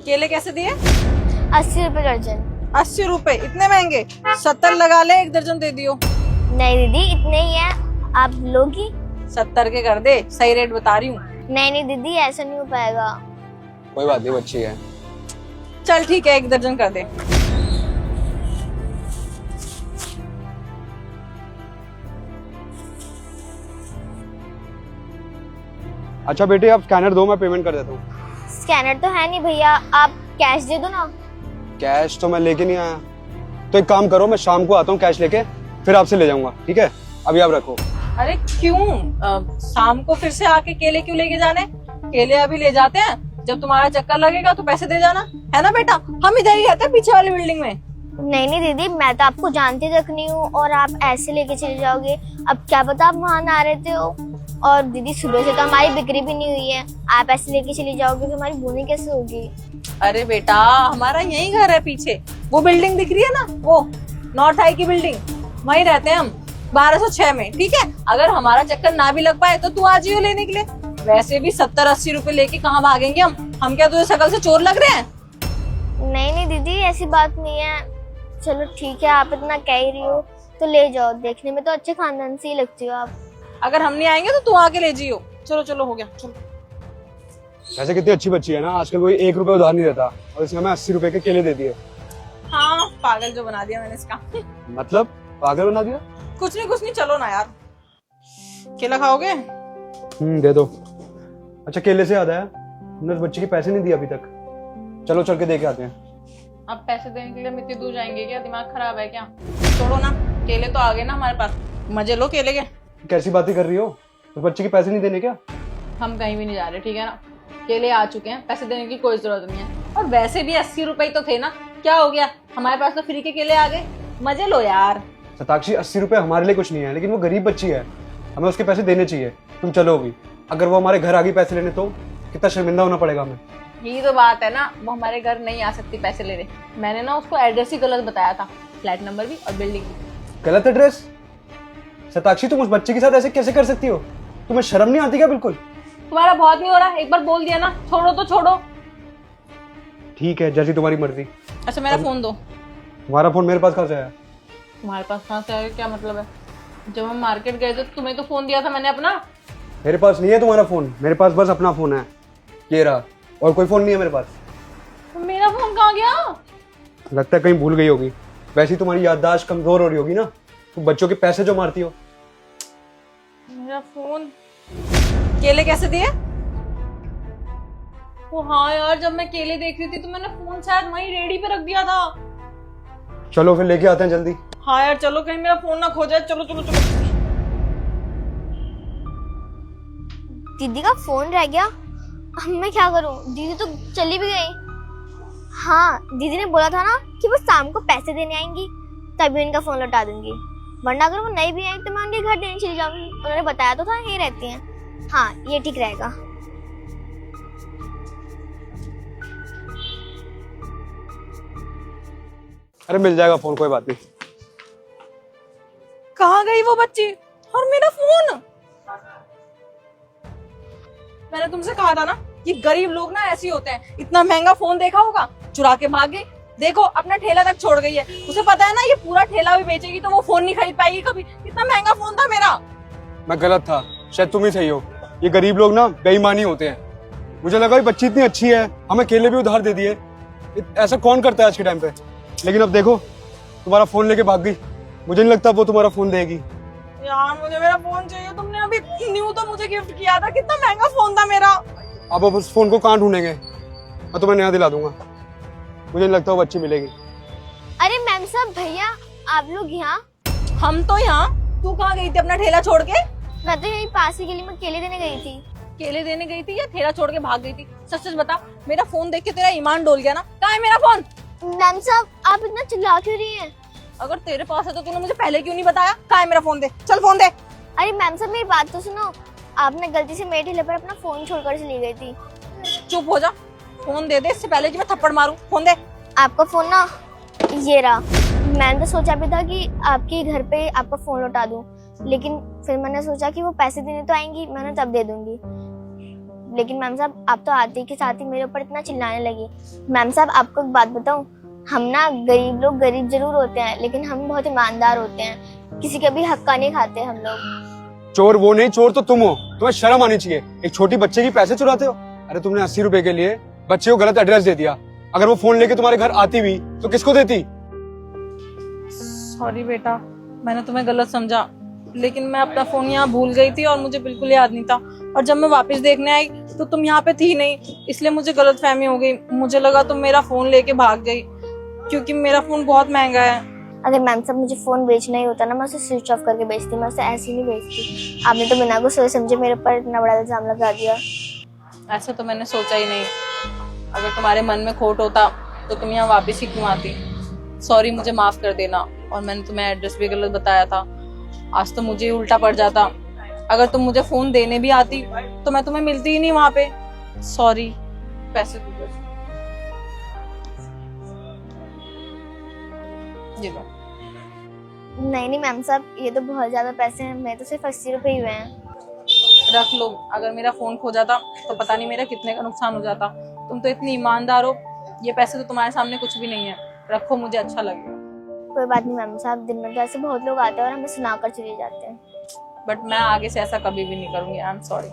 केले कैसे दिए? 80 रुपए दर्जन। 80 रुपए? इतने महंगे? 70 लगा ले, एक दर्जन दे दियो। नहीं दीदी, इतने ही है, आप लोगी? 70 के कर दे, सही रेट बता रही हूँ। नहीं नहीं दीदी, ऐसा नहीं हो पाएगा। कोई बात नहीं, बच्ची है। चल ठीक है, एक दर्जन कर दे। अच्छा बेटे, आप स्कैनर दो, मैं पेमेंट कर देता हूँ। स्कैनर तो है नहीं भैया, आप कैश दे दो ना। कैश तो मैं लेके नहीं आया। तो एक काम करो, मैं शाम को आता हूँ कैश लेके, फिर आपसे ले जाऊंगा, ठीक है? अभी आप रखो। अरे क्यों? शाम को फिर से आके केले क्यों लेके जाने? केले अभी ले जाते हैं, जब तुम्हारा चक्कर लगेगा तो पैसे दे जाना, है ना बेटा? हम इधर ही रहते हैं, पीछे वाली बिल्डिंग में। नहीं नहीं दीदी, मैं तो आपको जानती तक नहीं हूँ और आप ऐसे लेके चले जाओगे। अब क्या पता आप वहाँ ना रहते हो। और दीदी सुबह से तो हमारी बिक्री भी नहीं हुई है, आप ऐसे लेके चली जाओगे तो हमारी बोनी कैसे होगी? अरे बेटा, हमारा यही घर है पीछे, वो बिल्डिंग दिख रही है ना, वो नॉर्थ हाई की बिल्डिंग, वहीं रहते हैं हम 1206 में, ठीक है? अगर हमारा चक्कर ना भी लग पाए तो तू आ जियो लेने के लिए। वैसे भी 70-80 रुपए लेके कहाँ भागेंगे हम क्या तुझे शकल से चोर लग रहे हैं? नहीं नहीं दीदी, ऐसी बात नहीं है। चलो ठीक है, आप इतना कह ही रही हो तो ले जाओ, देखने में तो अच्छे खानदान से ही लगती हो आप। अगर हम नहीं आएंगे तो तू आके ले जियो। चलो चलो, हो गया, चलो। वैसे कितनी अच्छी बच्ची है ना, आजकल कोई 1 रुपए उधार नहीं देता, और इसने हमें 80 रुपए के केले दे दिए। हाँ, पागल जो बना दिया मैंने इसका। मतलब पागल बना दिया? कुछ नहीं, चलो ना यार। केला खाओगे? दे दो। अच्छा, केले से याद आया, हमने उस बच्चे के पैसे नहीं दिए अभी तक। चलो चल के दे के आते हैं। अब पैसे देने के लिए हम इतनी दूर जाएंगे क्या? दिमाग खराब है क्या? छोड़ो ना, केले तो आ गए ना हमारे पास, मजे लो केले के। कैसी बातें कर रही हो? उस बच्चे के पैसे नहीं देने क्या? हम कहीं भी नहीं जा रहे, ठीक है ना? केले आ चुके हैं, पैसे देने की कोई जरूरत नहीं है। और वैसे भी 80 रुपए तो थे ना, क्या हो गया? हमारे पास तो फ्री के केले आ गए, मजे लो यार। सताक्षी, 80 रुपए हमारे लिए कुछ नहीं है, लेकिन वो गरीब बच्ची है, हमें उसके पैसे देने चाहिए। तुम चलो अभी, अगर वो हमारे घर आ गई पैसे लेने तो कितना शर्मिंदा होना पड़ेगा हमें। यही तो बात है ना, वो हमारे घर नहीं आ सकती पैसे लेने। मैंने ना उसको एड्रेस ही गलत बताया था, फ्लैट नंबर भी और बिल्डिंग भी। गलत एड्रेस? सताक्षी, तुम उस बच्चे के साथ ऐसे कैसे कर सकती हो? तुम्हें शर्म नहीं आती क्या बिल्कुल? तुम्हारा बहुत नहीं हो रहा, एक बार बोल दिया ना, छोड़ो तो छोड़ो। ठीक है, जैसी तुम्हारी मर्जी। अच्छा मेरा फोन दो। तुम्हारा फोन मेरे पास कहाँ से आया? तुम्हारे पास कहाँ से आएगा, क्या मतलब है? जब हम मार्केट गए थे तुम्हें तो फोन दिया था मैंने अपना। मेरे पास नहीं है तुम्हारा फोन, मेरे पास बस अपना फोन है, ये रहा, और कोई फोन नहीं है मेरे पास। तो मेरा फोन कहाँ गया? लगता है कहीं भूल गई होगी। वैसे ही तुम्हारी याददाश्त कमजोर हो रही होगी ना, तुम बच्चों के पैसे जो मारती हो। मेरा फोन। केले कैसे दिए? ओ हाँ यार, जब मैं केले देख रही थी तो मैंने फोन शायद वहीं रेडी पे रख दिया था। चलो फिर लेके आते हैं जल्दी। हाँ यार चलो, कहीं मेरा फोन ना खो जाए। चलो चलो चलो। दीदी का फोन रह गया, अब मैं क्या करूं? दीदी तो चली भी गई। हाँ, दीदी ने बोला था ना कि वो शाम को पैसे देने आएंगी, तभी उनका फोन लौटा दूंगी, वरना अगर वो नहीं भी आई तो मैं उनके घर देने चली जाऊंगी। उन्होंने बताया तो था यहीं रहती हैं। हाँ, ये ठीक रहेगा। अरे मिल जाएगा फोन, कोई बात नहीं। कहाँ गई वो बच्ची और मेरा फोन? मैंने तुमसे कहा था ना, ये गरीब लोग ना ऐसे ही होते हैं। इतना महंगा फोन देखा होगा, चुरा के भाग गई। देखो अपना ठेला तक छोड़ गई है, उसे पता है ना ये पूरा ठेला भी बेचेगी तो वो फोन नहीं खरीद पाएगी कभी। इतना महंगा फोन था मेरा। मैं गलत था, शायद तुम ही सही हो। ये गरीब लोग ना बेईमानी होते हैं। मुझे लगा ये बच्ची इतनी अच्छी है, हमें केले भी उधार दे दिए। ऐसा कौन करता है आज के टाइम पे? लेकिन अब देखो, तुम्हारा फोन लेके भाग गई। मुझे नहीं लगता वो तुम्हारा फोन देगी। यार मुझे मेरा फोन चाहिए, तुमने अभी न्यू तो मुझे गिफ्ट किया था, कितना महंगा फोन था मेरा। अब उस फोन को कहाँ ढूंढेंगे? मैं तुम्हें नया दिला दूंगा। मुझे नहीं लगता वो बच्ची मिलेगी। अरे मैम साहब, भैया आप लोग यहाँ? हम तो यहाँ। तू कहाँ गई थी अपना ठेला छोड़ के? मैं तो यही पास ही गली में केले देने गई थी। केले देने गई थी या ठेला छोड़ के भाग गई थी? सच सच बता, मेरा फोन देख के तेरा ईमान डोल गया ना? कहाँ है मेरा फोन? मैम साहब, आप इतना चिल्ला क्यों रही हैं? अगर तेरे पास है तो तूने मुझे पहले क्यों नहीं बताया? कहाँ है मेरा फोन? दे, चल फोन दे। अरे मैम साहब, मेरी बात तो सुनो। आपने गलती से मेरे ठेले पर अपना फोन छोड़कर चली गई थी। चुप हो जा, फोन दे दे इससे पहले कि मैं थप्पड़ मारूं। फोन दे। आपका फोन ना ये रहा। मैंने तो सोचा भी था कि आपके घर पे आपका फोन लौटा दूं, लेकिन फिर मैंने सोचा कि वो पैसे देने तो आएंगी, मैंने तब दे दूंगी। लेकिन मैम साहब आप तो आते के साथ ही मेरे ऊपर इतना चिल्लाने लगी। मैम साहब आपको एक बात बताऊं, हम ना गरीब लोग गरीब जरूर होते हैं लेकिन हम बहुत ईमानदार होते हैं, किसी का भी हक्का नहीं खाते हम लोग। चोर वो नहीं, चोर तो तुम हो। तुम्हें शर्म आनी चाहिए, एक छोटी बच्चे की पैसे चुराते हो। अरे तुमने 80 रुपए के लिए बच्चे को गलत एड्रेस दे दिया। अगर वो फोन लेके तुम्हारे घर आती भी तो किसको देती? सॉरी बेटा, मैंने तुम्हें गलत समझा, लेकिन मैं अपना फोन यहाँ भूल गई थी और मुझे बिल्कुल याद नहीं था। और जब मैं वापस देखने आई तो तुम यहाँ पे थी नहीं, इसलिए मुझे गलतफहमी हो गई। मुझे लगा तुम मेरा फोन लेके भाग गई, क्योंकि मेरा फोन बहुत महंगा है। अगर मैम साहब मुझे फोन बेचना ही होता ना, मैं उसे स्विच ऑफ करके बेचती, मैं उसे ऐसे ही नहीं बेचती। आपने तो बिना कुछ सोचे समझे मेरे ऊपर इतना बड़ा इल्जाम लगा दिया। ऐसा तो मैंने सोचा ही नहीं। अगर तुम्हारे मन में खोट होता तो तुम यहाँ वापस ही क्यों आती। सॉरी, मुझे माफ कर देना। और मैंने तुम्हें एड्रेस भी गलत बताया था, आज तो मुझे ही उल्टा पड़ जाता। अगर तुम मुझे फोन देने भी आती तो मैं तुम्हें मिलती ही नहीं वहां पे। सॉरी, पैसे दो। ये लो। नहीं नहीं मैम साहब, ये तो बहुत ज्यादा पैसे हैं, मैं तो सिर्फ 80 रुपए ही हुए हैं। रख लो। अगर मेरा फोन खो जाता तो पता नहीं मेरा कितने का नुकसान हो जाता। तुम तो इतनी ईमानदार हो, ये पैसे तो तुम्हारे सामने कुछ भी नहीं है। रखो, मुझे अच्छा लगेगा। कोई बात नहीं मैम साहब, दिन में तो ऐसे बहुत लोग आते हैं और हमें सुनाकर चले जाते हैं। बट मैं आगे से ऐसा कभी भी नहीं करूंगी। I am sorry.